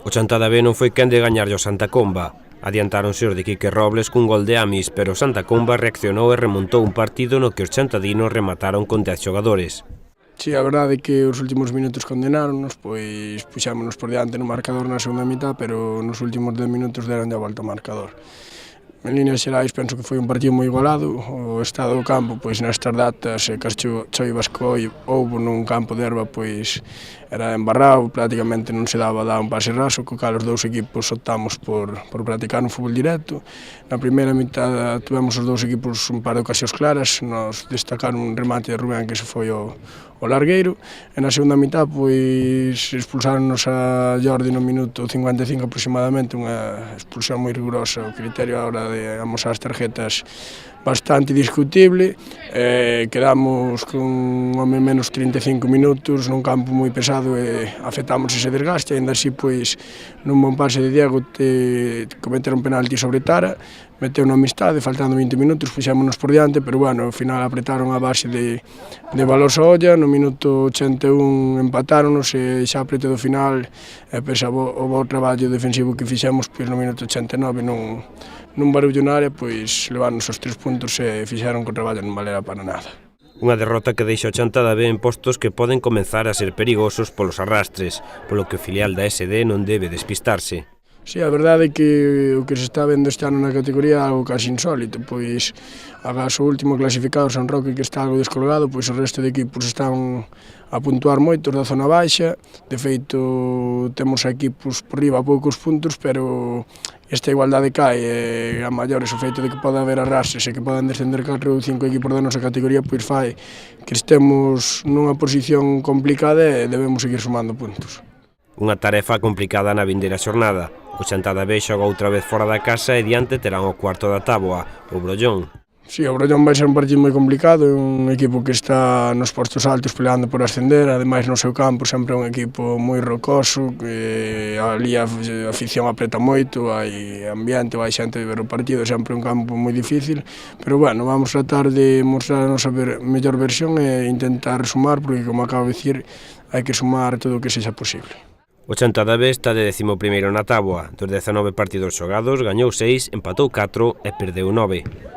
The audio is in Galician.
O Chantada B non foi quen de gañarlle ao Santa Comba. Adiantáronse os de Quique Robles cun gol de Amis, pero o Santa Comba reaccionou e remontou un partido no que os chantadinos remataron con 10 xogadores. Si, a verdade é que os últimos minutos condenáronos, pois puxámonos por diante no marcador na segunda mitad, pero nos últimos 10 minutos deron a volta ao marcador. En líneas xerais penso que foi un partido moi igualado. O estado do campo, pois nestas datas, que as choivas que houbo nun campo de erva, pois era embarrado, prácticamente non se daba a dar un pase raso, co cal os dous equipos optamos por practicar un fútbol directo. Na primeira mitad tivemos os dous equipos un par de ocasións claras, nos destacaron un remate de Rubén que se foi o largueiro, e na segunda mitad pois expulsáronnos a Jordi no minuto 55 aproximadamente, unha expulsión moi rigurosa, o criterio a hora de amosar as tarjetas bastante discutible. Quedamos con un home menos 35 minutos nun campo moi pesado e afectamos ese desgaste, ainda así pois nun bon pase de Diego cometeron penalti sobre Tara, meteu na amistade, faltando 20 minutos, puxémonos por diante, pero bueno, ao final apretaron a base de Valós Olla, no minuto 81 empatáronos e xa preto do final, pese ao bo traballo defensivo que fixemos, pois no minuto 89 nun barullo na área, pois leváronos os 3 puntos e fixeron que o traballo non valera para nada. Unha derrota que deixa o Chantada B en postos que poden comenzar a ser perigosos polos arrastres, polo que o filial da SD non debe despistarse. Si, a verdade é que o que se está vendo este ano na categoría é algo casi insólito, pois agás o último clasificado, San Roque, que está algo descolgado, pois o resto de equipos están a puntuar moitos da zona baixa. De feito, temos equipos por riba a poucos puntos, pero esta igualdade cae a maiores. O feito de que pode haber arrastres e que podan descender 4 ou 5 equipos da nosa categoría, pois fai que estemos nunha posición complicada e debemos seguir sumando puntos. Unha tarefa complicada na vindeira xornada. O Chantada B xoga outra vez fora da casa e diante terán o cuarto da táboa, o Brollón. Si, o Brollón vai ser un partido moi complicado, é un equipo que está nos postos altos peleando por ascender, ademais no seu campo sempre é un equipo moi rocoso, que ali a afición apreta moito, hai ambiente, vai xente de ver o partido, é sempre un campo moi difícil, pero bueno, vamos tratar de mostrar a nosa mellor versión e intentar sumar, porque como acabo de dicir, hai que sumar todo o que sexa posible. O Chantada B está de 11º na táboa. Dos 19 partidos xogados, gañou 6, empatou 4 e perdeu 9.